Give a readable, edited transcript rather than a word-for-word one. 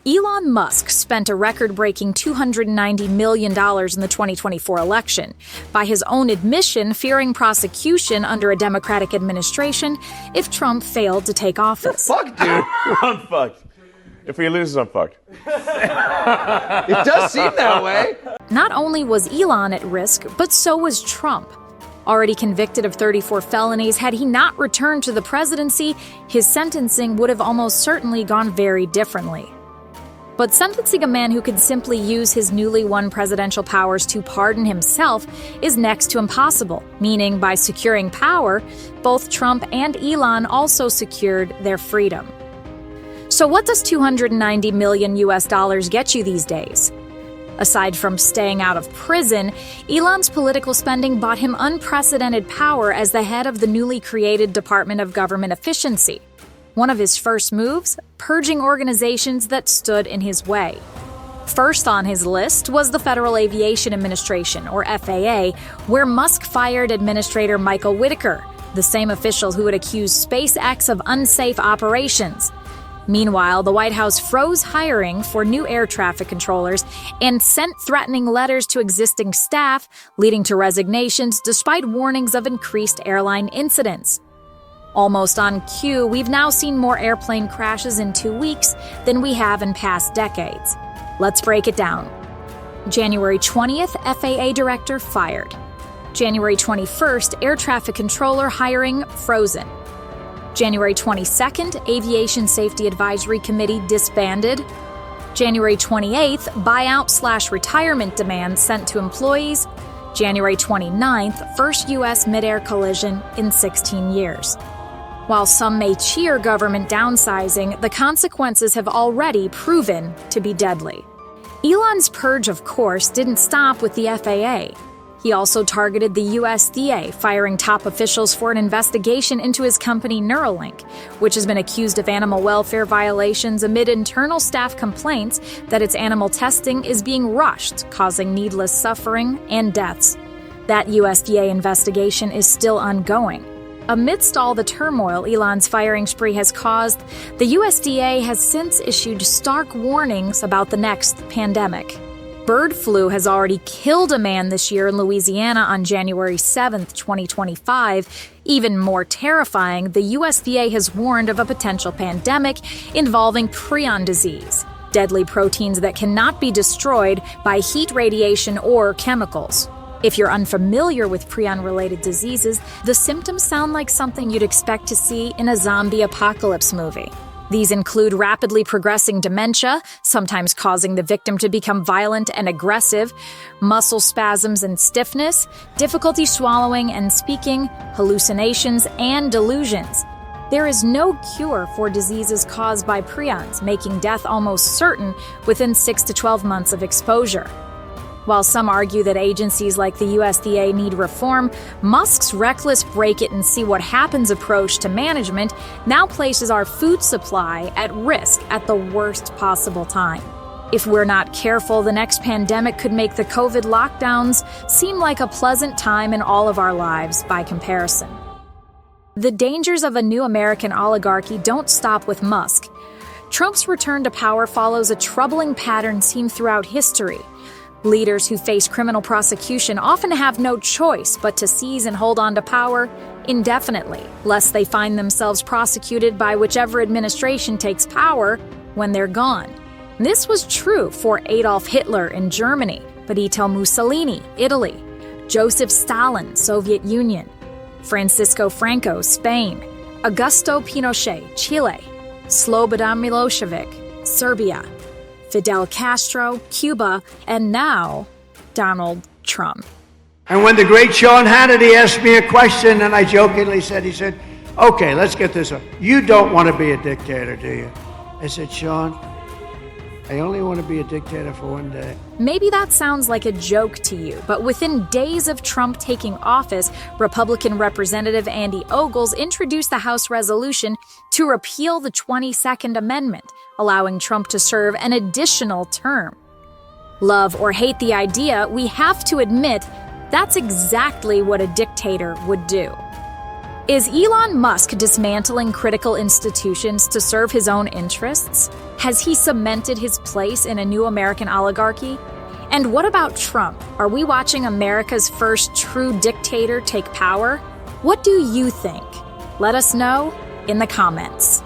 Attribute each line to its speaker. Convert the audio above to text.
Speaker 1: Elon Musk spent a record-breaking $290 million in the 2024 election, by his own admission fearing prosecution under a Democratic administration if Trump failed to take office.
Speaker 2: Fuck, dude.
Speaker 3: I'm fucked. If he loses, I'm fucked.
Speaker 2: It does seem that way.
Speaker 1: Not only was Elon at risk, but so was Trump. Already convicted of 34 felonies, had he not returned to the presidency, his sentencing would have almost certainly gone very differently. But sentencing a man who could simply use his newly won presidential powers to pardon himself is next to impossible, meaning by securing power, both Trump and Elon also secured their freedom. So what does $290 million get you these days? Aside from staying out of prison, Elon's political spending bought him unprecedented power as the head of the newly created Department of Government Efficiency. One of his first moves, purging organizations that stood in his way. First on his list was the Federal Aviation Administration, or FAA, where Musk fired Administrator Michael Whitaker, the same official who had accused SpaceX of unsafe operations. Meanwhile, the White House froze hiring for new air traffic controllers and sent threatening letters to existing staff, leading to resignations despite warnings of increased airline incidents. Almost on cue, we've now seen more airplane crashes in 2 weeks than we have in past decades. Let's break it down. January 20th, FAA director fired. January 21st, air traffic controller hiring frozen. January 22nd, Aviation Safety Advisory Committee disbanded. January 28th, buyout/retirement demand sent to employees. January 29th, first U.S. mid-air collision in 16 years. While some may cheer government downsizing, the consequences have already proven to be deadly. Elon's purge, of course, didn't stop with the FAA. He also targeted the USDA, firing top officials for an investigation into his company Neuralink, which has been accused of animal welfare violations amid internal staff complaints that its animal testing is being rushed, causing needless suffering and deaths. That USDA investigation is still ongoing. Amidst all the turmoil Elon's firing spree has caused, the USDA has since issued stark warnings about the next pandemic. Bird flu has already killed a man this year in Louisiana on January 7, 2025. Even more terrifying, the USDA has warned of a potential pandemic involving prion disease, deadly proteins that cannot be destroyed by heat radiation or chemicals. If you're unfamiliar with prion-related diseases, the symptoms sound like something you'd expect to see in a zombie apocalypse movie. These include rapidly progressing dementia, sometimes causing the victim to become violent and aggressive, muscle spasms and stiffness, difficulty swallowing and speaking, hallucinations, and delusions. There is no cure for diseases caused by prions, making death almost certain within 6 to 12 months of exposure. While some argue that agencies like the USDA need reform, Musk's reckless break-it-and-see-what-happens approach to management now places our food supply at risk at the worst possible time. If we're not careful, the next pandemic could make the COVID lockdowns seem like a pleasant time in all of our lives by comparison. The dangers of a new American oligarchy don't stop with Musk. Trump's return to power follows a troubling pattern seen throughout history. Leaders who face criminal prosecution often have no choice but to seize and hold on to power indefinitely, lest they find themselves prosecuted by whichever administration takes power when they're gone. This was true for Adolf Hitler in Germany, Benito Mussolini, Italy, Joseph Stalin, Soviet Union, Francisco Franco, Spain, Augusto Pinochet, Chile, Slobodan Milosevic, Serbia, Fidel Castro, Cuba, and now Donald Trump.
Speaker 4: And when the great Sean Hannity asked me a question, and I jokingly said, he said, okay, let's get this up. You don't want to be a dictator, do you? I said, Sean, I only want to be a dictator for one day.
Speaker 1: Maybe that sounds like a joke to you, but within days of Trump taking office, Republican Representative Andy Ogles introduced the House resolution to repeal the 22nd Amendment, allowing Trump to serve an additional term. Love or hate the idea, we have to admit that's exactly what a dictator would do. Is Elon Musk dismantling critical institutions to serve his own interests? Has he cemented his place in a new American oligarchy? And what about Trump? Are we watching America's first true dictator take power? What do you think? Let us know in the comments.